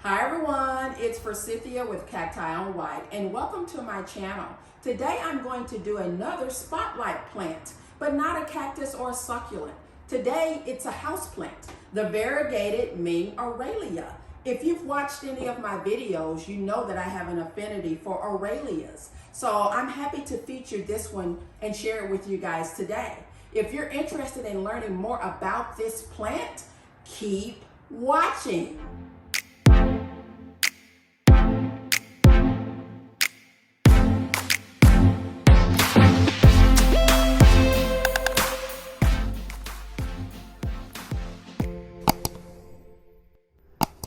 Hi everyone, it's Forsythia with CactiOnWhite and welcome to my channel. Today I'm going to do another spotlight plant, but not a cactus or a succulent. Today it's a houseplant, the Variegated Ming Aralia. If you've watched any of my videos, you know that I have an affinity for Aralias. So I'm happy to feature this one and share it with you guys today. If you're interested in learning more about this plant, keep watching.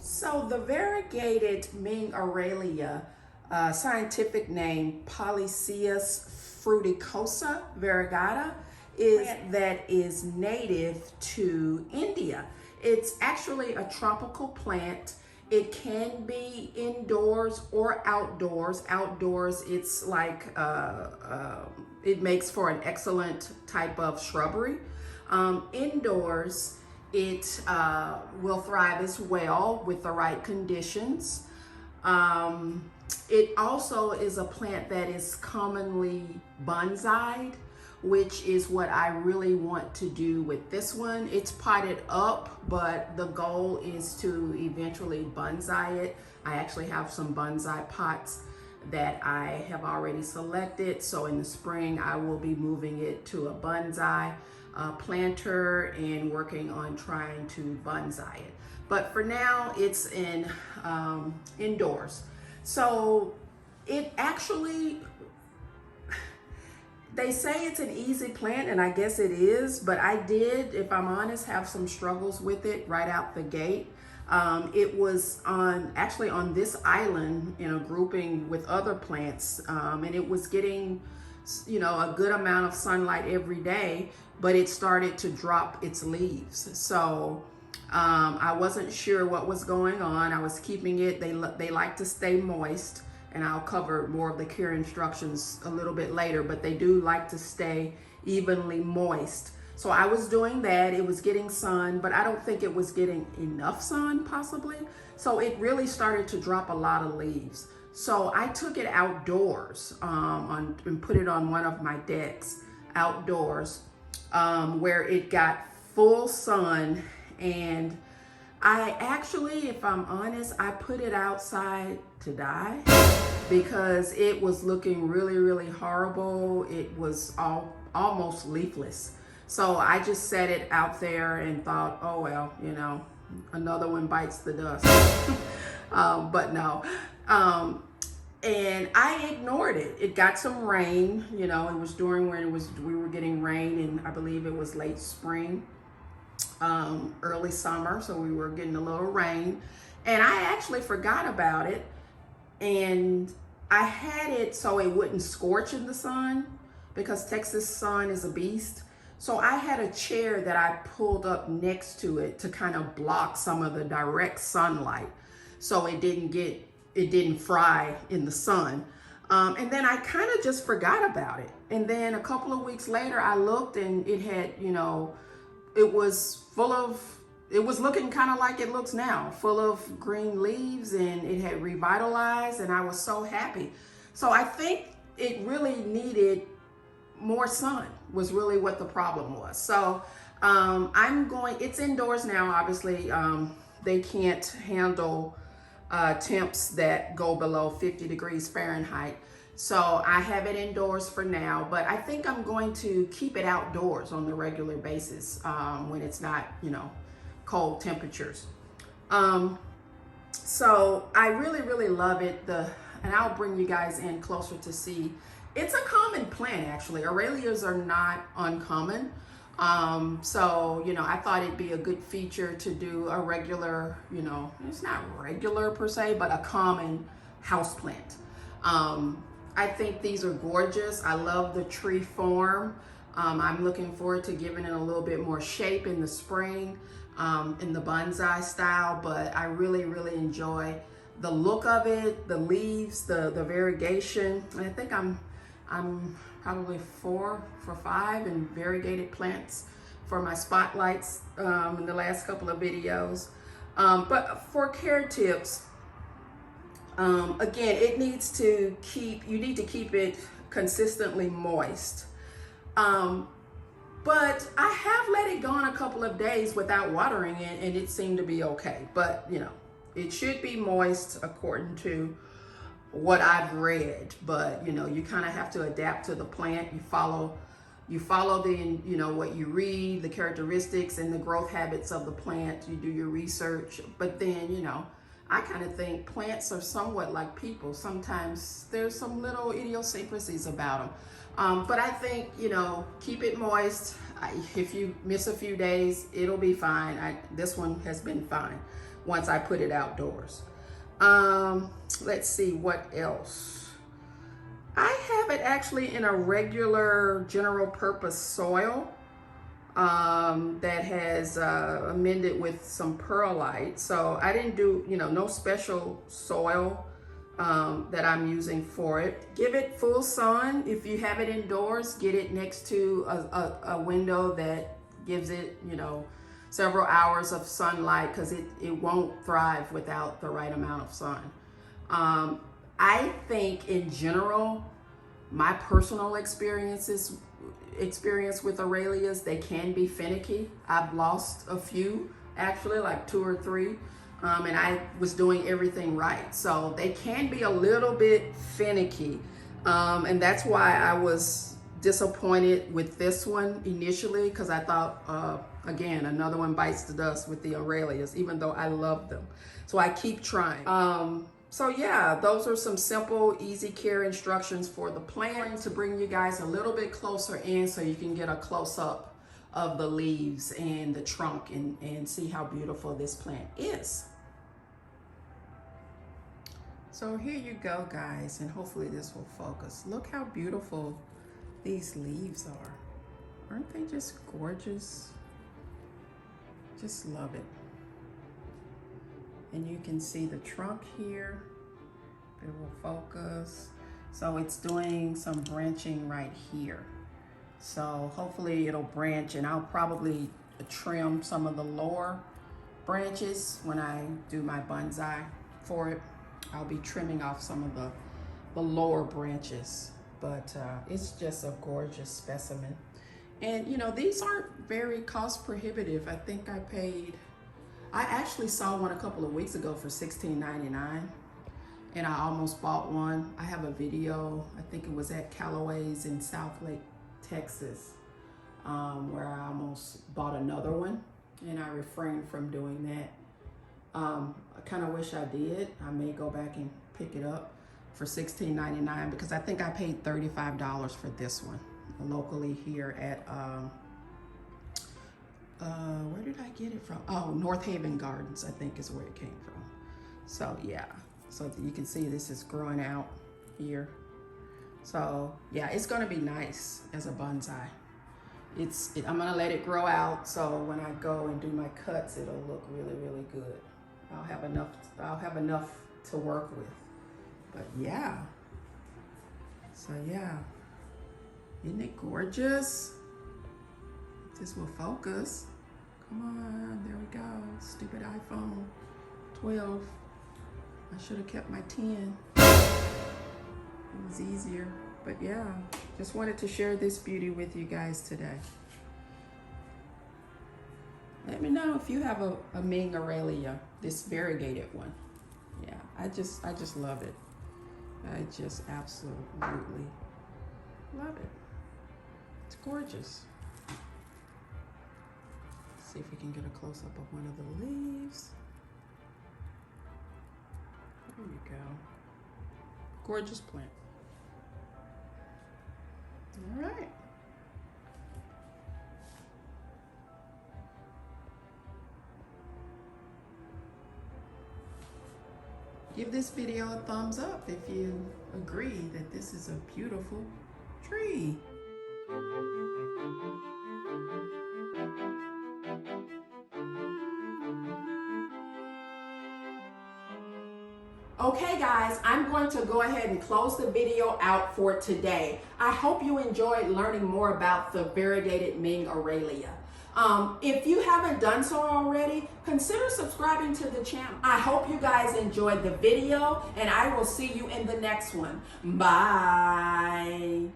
So the Variegated Ming Aralia, scientific name Polyscias fruticosa variegata, is native to India. It's actually a tropical plant. It can be indoors or outdoors. Outdoors, it's like it makes for an excellent type of shrubbery. Indoors, it will thrive as well with the right conditions. It also is a plant that is commonly bonsaied, which is what I really want to do with this one. It's potted up, but the goal is to eventually bonsai it. I actually have some bonsai pots that I have already selected. So in the spring, I will be moving it to a bonsai planter and working on trying to bonsai it. But for now, it's in indoors. So it actually, they say it's an easy plant, and I guess it is, but I did, if I'm honest, have some struggles with it right out the gate. It was actually on this island in a grouping with other plants, and it was getting, a good amount of sunlight every day, but it started to drop its leaves. So I wasn't sure what was going on. I was keeping it, they like to stay moist, and I'll cover more of the care instructions a little bit later, but they do like to stay evenly moist. So I was doing that. It was getting sun, but I don't think it was getting enough sun possibly. So it really started to drop a lot of leaves. So I took it outdoors and put it on one of my decks outdoors where it got full sun. And I actually, if I'm honest, I put it outside to die because it was looking really, really horrible. It was almost leafless. So I just set it out there and thought, oh, well, another one bites the dust. But no. And I ignored it. It got some rain, it was during when we were getting rain, and I believe it was late spring, early summer. So we were getting a little rain, and I actually forgot about it. And I had it so it wouldn't scorch in the sun because Texas sun is a beast. So I had a chair that I pulled up next to it to kind of block some of the direct sunlight so it didn't fry in the sun. And then I kind of just forgot about it. And then a couple of weeks later, I looked and it had, it was looking kind of like it looks now, full of green leaves, and it had revitalized, and I was so happy. So I think it really needed more sun was really what the problem was. So it's indoors now, obviously. They can't handle temps that go below 50 degrees Fahrenheit. So I have it indoors for now, but I think I'm going to keep it outdoors on the regular basis when it's not, cold temperatures. So I really, really love it. And I'll bring you guys in closer to see. It's a common plant, actually. Aralias are not uncommon. So, I thought it'd be a good feature to do a regular, it's not regular per se, but a common houseplant. I think these are gorgeous. I love the tree form. I'm looking forward to giving it a little bit more shape in the spring, in the bonsai style, but I really, really enjoy the look of it, the leaves, the variegation. And I think I'm probably 4 for 5 in variegated plants for my spotlights in the last couple of videos. But for care tips, Again, it needs to you need to keep it consistently moist. But I have let it go on a couple of days without watering it, and it seemed to be okay. But, you know, it should be moist according to what I've read. But, you know, you kind of have to adapt to the plant. You follow the, you know, what you read, the characteristics and the growth habits of the plant. You do your research. But then, you know, I kind of think plants are somewhat like people. Sometimes there's some little idiosyncrasies about them. But I think, you know, keep it moist. If you miss a few days, it'll be fine. This one has been fine once I put it outdoors. Let's see what else. I have it actually in a regular general purpose soil that has amended with some perlite. So I didn't do, you know, no special soil that I'm using for it. Give it full sun. If you have it indoors, get it next to a window that gives it, you know, several hours of sunlight, because it won't thrive without the right amount of sun. I think in general, my personal experience with Aralias, they can be finicky. I've lost a few, actually, like 2 or 3. And I was doing everything right. So they can be a little bit finicky. And that's why I was disappointed with this one initially, because I thought, again, another one bites the dust with the Aralias, even though I love them. So I keep trying. So yeah, those are some simple, easy care instructions for the plant to bring you guys a little bit closer in so you can get a close-up of the leaves and the trunk and see how beautiful this plant is. So here you go, guys, and hopefully this will focus. Look how beautiful these leaves are. Aren't they just gorgeous? Just love it. And you can see the trunk here. It will focus. So it's doing some branching right here. So hopefully it'll branch, and I'll probably trim some of the lower branches when I do my bonsai for it. I'll be trimming off some of the lower branches, but it's just a gorgeous specimen. And you know, these aren't very cost prohibitive. I think I actually saw one a couple of weeks ago for $16.99, and I almost bought one. I have a video, I think it was at Callaway's in Southlake, Texas, where I almost bought another one, and I refrained from doing that. I kind of wish I did. I may go back and pick it up for $16.99, because I think I paid $35 for this one locally here at, where did I get it from? Oh, North Haven Gardens, I think is where it came from. So yeah, so you can see this is growing out here. So yeah, it's gonna be nice as a bonsai. I'm gonna let it grow out, so when I go and do my cuts, it'll look really, really good. I'll have enough to work with. But yeah. So yeah. Isn't it gorgeous? This will focus. Come on, there we go. Stupid iPhone 12. I should have kept my 10. It was easier. But yeah, just wanted to share this beauty with you guys today. Let me know if you have a Ming Aralia, this variegated one. Yeah, I just love it. I just absolutely love it. It's gorgeous. Let's see if we can get a close-up of one of the leaves. There you go. Gorgeous plant. All right. Give this video a thumbs up if you agree that this is a beautiful tree. Okay guys, I'm going to go ahead and close the video out for today. I hope you enjoyed learning more about the variegated Ming Aralia. If you haven't done so already, consider subscribing to the channel. I hope you guys enjoyed the video, and I will see you in the next one. Bye.